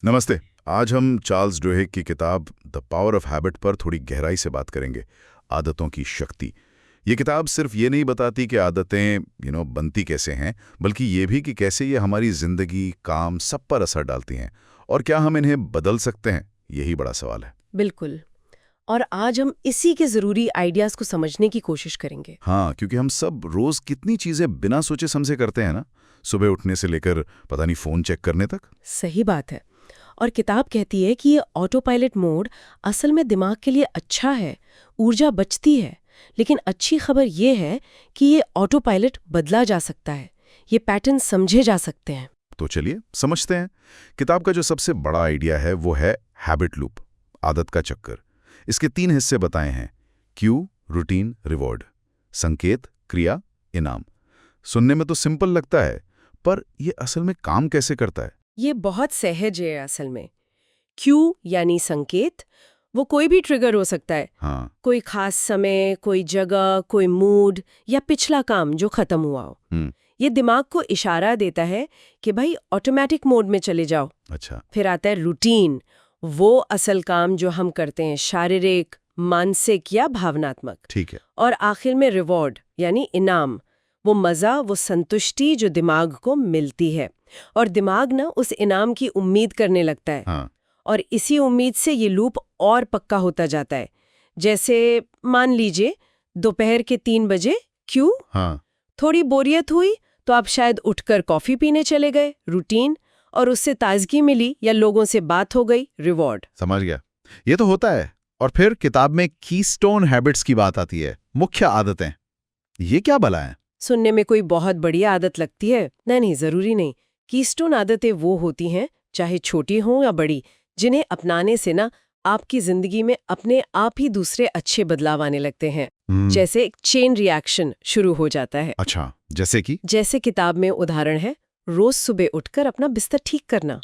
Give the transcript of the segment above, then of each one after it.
नमस्ते। आज हम चार्ल्स डुहेग की किताब द पावर ऑफ हैबिट पर थोड़ी गहराई से बात करेंगे। आदतों की शक्ति। ये किताब सिर्फ ये नहीं बताती कि आदतें बनती कैसे हैं, बल्कि ये भी कि कैसे ये हमारी जिंदगी, काम सब पर असर डालती हैं और क्या हम इन्हें बदल सकते हैं। यही बड़ा सवाल है। बिल्कुल। और आज हम इसी के जरूरी आइडियाज को समझने की कोशिश करेंगे। हाँ, क्योंकि हम सब रोज कितनी चीजें बिना सोचे समझे करते हैं ना। सुबह उठने से लेकर पता नहीं फोन चेक करने तक। सही बात है। और किताब कहती है कि ये ऑटो पायलट मोड असल में दिमाग के लिए अच्छा है, ऊर्जा बचती है। लेकिन अच्छी खबर ये है कि ये ऑटो पायलट बदला जा सकता है, ये पैटर्न समझे जा सकते हैं। तो चलिए समझते हैं। किताब का जो सबसे बड़ा आइडिया है वो है हैबिट लूप, आदत का चक्कर। इसके 3 हिस्से बताए हैं: क्यू, रूटीन, रिवॉर्ड। संकेत, क्रिया, इनाम। सुनने में तो सिंपल लगता है, पर ये असल में काम कैसे करता है? ये बहुत सहज है असल में। क्यू यानी संकेत, वो कोई भी ट्रिगर हो सकता है। हाँ। कोई खास समय, कोई जगह, कोई मूड या पिछला काम जो खत्म हुआ हो। ये दिमाग को इशारा देता है कि भाई ऑटोमेटिक मोड में चले जाओ। अच्छा। फिर आता है रूटीन, वो असल काम जो हम करते हैं, शारीरिक, मानसिक या भावनात्मक। ठीक है। और आखिर में रिवॉर्ड यानी इनाम, वो मजा, वो संतुष्टि जो दिमाग को मिलती है। और दिमाग ना उस इनाम की उम्मीद करने लगता है। हाँ। और इसी उम्मीद से ये लूप और पक्का होता जाता है। जैसे मान लीजिए दोपहर के 3 बजे क्यों, हाँ। थोड़ी बोरियत हुई तो आप शायद उठकर कॉफी पीने चले गए, रूटीन। और उससे ताजगी मिली या लोगों से बात हो गई, रिवॉर्ड। समझ गया। ये तो होता है। और फिर किताब में कीस्टोन हैबिट्स की बात आती है, मुख्य आदतें। ये क्या भला है? सुनने में कोई बहुत बड़ी आदत लगती है? नहीं, जरूरी नहीं। कीस्टोन आदतें वो होती हैं, चाहे छोटी हों या बड़ी, जिन्हें अपनाने से ना आपकी जिंदगी में अपने आप ही दूसरे अच्छे बदलाव आने लगते हैं। जैसे एक चेन रिएक्शन शुरू हो जाता है। अच्छा, जैसे किताब में उदाहरण है, रोज सुबह उठकर अपना बिस्तर ठीक करना।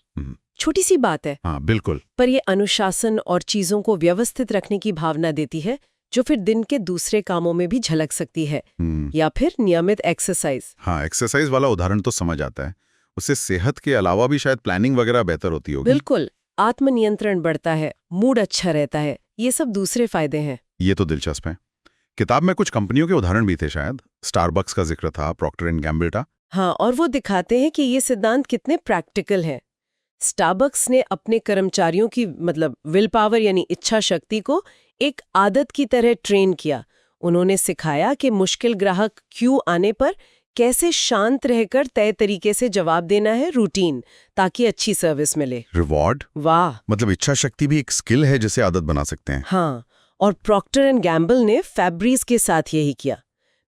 छोटी सी बात है। हाँ, बिल्कुल। पर ये अनुशासन और चीजों को व्यवस्थित रखने की भावना देती है, जो फिर दिन के दूसरे कामों में भी झलक सकती है। या फिर नियमित एक्सरसाइज। हाँ, एक्सरसाइज वाला उदाहरण तो समझ आता है। उससे सेहत के अलावा भी शायद प्लानिंग वगैरह बेहतर होती होगी। बिल्कुल। आत्मनियंत्रण बढ़ता है, मूड अच्छा रहता है, ये सब दूसरे फायदे हैं। ये तो दिलचस्प है। किताब में कुछ कंपनियों के उदाहरण भी थे, शायद स्टारबक्स का जिक्र था, प्रॉक्टर एंड गैम्बल का। हाँ, और वो दिखाते हैं कि ये सिद्धांत कितने प्रैक्टिकल हैं। स्टारबक्स ने अपने कर्मचारियों की विल पावर यानी इच्छा शक्ति को एक आदत की तरह ट्रेन किया। उन्होंने सिखाया कि मुश्किल ग्राहक क्यू आने पर कैसे शांत रहकर तय तरीके से जवाब देना है, रूटीन, ताकि अच्छी सर्विस मिले। रिवॉर्ड? वाह। मतलब इच्छा शक्ति भी एक स्किल है जिसे आदत बना सकते हैं। हाँ, और प्रॉक्टर एंड गैम्बल ने फैब्रिज के साथ यही किया।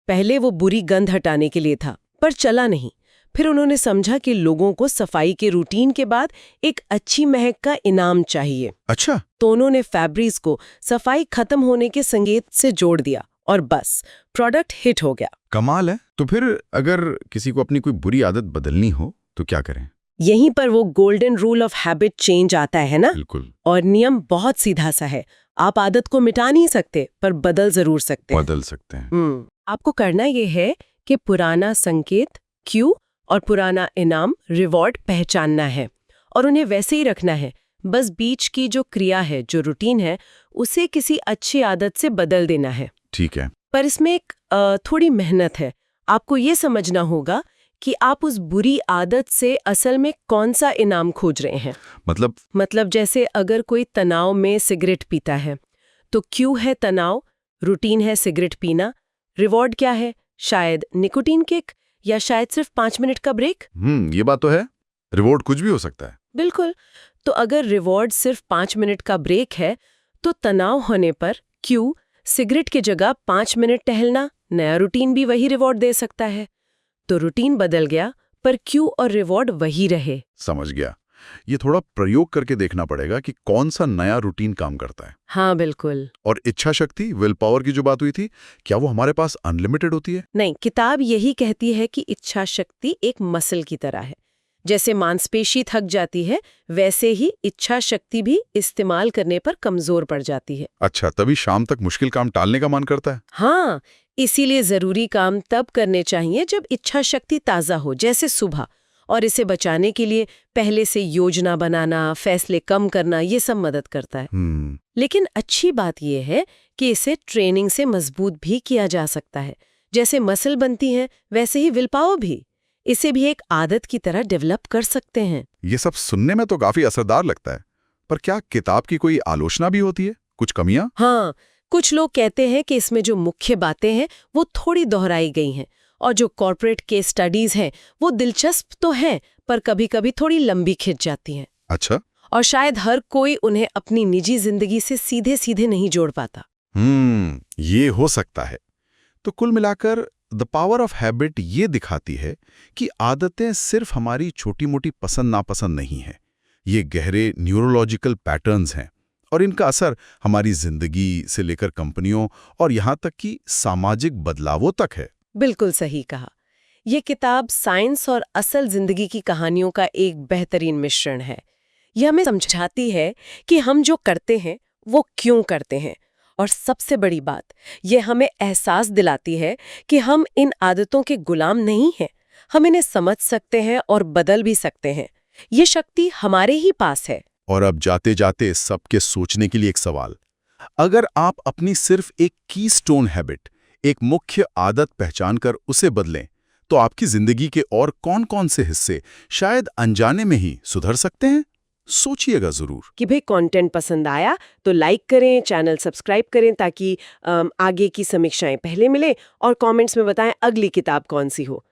पहले वो बुरी गंध हटाने के लिए था, पर चला नहीं। फिर उन्होंने समझा कि लोगों को सफाई के रूटीन के बाद एक अच्छी महक का इनाम चाहिए। अच्छा। तो उन्होंने फैब्रिज को सफाई खत्म होने के संकेत से जोड़ दिया और बस प्रोडक्ट हिट हो गया। कमाल है। तो फिर अगर किसी को अपनी कोई बुरी आदत बदलनी हो तो क्या करें? यहीं पर वो golden rule of habit change आता है ना। बिल्कुल। और नियम बहुत सीधा सा है। आप आदत को मिटा नहीं सकते, पर बदल जरूर सकते हैं। बदल सकते हैं। आपको करना ये है कि पुराना संकेत क्यू और पुराना इनाम रिवॉर्ड पहचानना है और उन्हें वैसे ही रखना है। बस बीच की जो क्रिया है, जो रूटीन है, उसे किसी अच्छी आदत से बदल देना है। ठीक है। पर इसमें एक थोड़ी मेहनत है। आपको ये समझना होगा कि आप उस बुरी आदत से असल में कौन सा इनाम खोज रहे हैं। मतलब जैसे अगर कोई तनाव में सिगरेट पीता है तो क्यू है तनाव, रूटीन है सिगरेट पीना, रिवॉर्ड क्या है? शायद निकोटीन किक या शायद सिर्फ 5 मिनट का ब्रेक। ये बात तो है। रिवॉर्ड कुछ भी हो सकता है। बिल्कुल। तो अगर रिवॉर्ड सिर्फ 5 मिनट का ब्रेक है तो तनाव होने पर क्यू सिगरेट की जगह 5 मिनट टहलना, नया रूटीन भी वही रिवॉर्ड दे सकता है। तो रूटीन बदल गया पर क्यू और रिवॉर्ड वही रहे। समझ गया। ये थोड़ा प्रयोग करके देखना पड़ेगा कि कौन सा नया रूटीन काम करता है। हाँ, बिल्कुल। और इच्छा शक्ति, विल पावर की जो बात हुई थी, क्या वो हमारे पास अनलिमिटेड होती है? नहीं, किताब यही कहती है कि इच्छा शक्ति एक मसल की तरह है। जैसे मांसपेशी थक जाती है, वैसे ही इच्छा शक्ति भी इस्तेमाल करने पर कमजोर पड़ जाती है। अच्छा, तभी शाम तक मुश्किल काम टालने का मन करता है। हाँ, इसीलिए जरूरी काम तब करने चाहिए जब इच्छा शक्ति ताजा हो, जैसे सुबह। और इसे बचाने के लिए पहले से योजना बनाना, फैसले कम करना, ये सब मदद करता है। लेकिन अच्छी बात यह है कि इसे ट्रेनिंग से मजबूत भी किया जा सकता है। जैसे मसल बनती है, वैसे ही विल पावर भी। इसे भी एक आदत की तरह डेवलप कर सकते हैं। ये सब सुनने में तो काफी असरदार लगता है, पर क्या किताब की कोई आलोचना भी होती है? कुछ कमियां? हाँ, कुछ लोग कहते हैं कि इसमें जो मुख्य बातें हैं वो थोड़ी दोहराई गई हैं, और जो कॉर्पोरेट केस स्टडीज हैं वो दिलचस्प तो हैं, पर कभी-कभी थोड़ी लंबी खिंच जाती हैं। अच्छा। और शायद हर कोई उन्हें अपनी निजी जिंदगी से सीधे-सीधे नहीं जोड़ पाता। ये हो सकता है। तो कुल मिलाकर द पावर ऑफ हैबिट ये दिखाती है कि आदतें सिर्फ हमारी छोटी-मोटी पसंद नापसंद नहीं है। ये गहरे न्यूरोलॉजिकल पैटर्न्स हैं और इनका असर हमारी जिंदगी से लेकर कंपनियों और यहाँ तक कि सामाजिक बदलावों तक है। बिल्कुल सही कहा। ये किताब साइंस और असल जिंदगी की कहानियों का एक बेहतरीन मिश्रण है। यह हमें समझाती है कि हम जो करते हैं वो क्यों करते हैं, और सबसे बड़ी बात, ये हमें एहसास दिलाती है कि हम इन आदतों के गुलाम नहीं हैं। हम इन्हें समझ सकते हैं और बदल भी सकते हैं। ये शक्ति हमारे ही पास है। और अब जाते जाते सबके सोचने के लिए एक सवाल। अगर आप अपनी सिर्फ एक कीस्टोन हैबिट, एक मुख्य आदत पहचान कर उसे बदलें, तो आपकी जिंदगी के और कौन-कौन से हिस्से शायद अनजाने में ही सुधर सकते हैं? सोचिएगा जरूर। कि भाई कंटेंट पसंद आया तो लाइक करें, चैनल सब्सक्राइब करें ताकि आगे की समीक्षाएं पहले मिले, और कमेंट्स में बताएं अगली किताब कौन सी हो।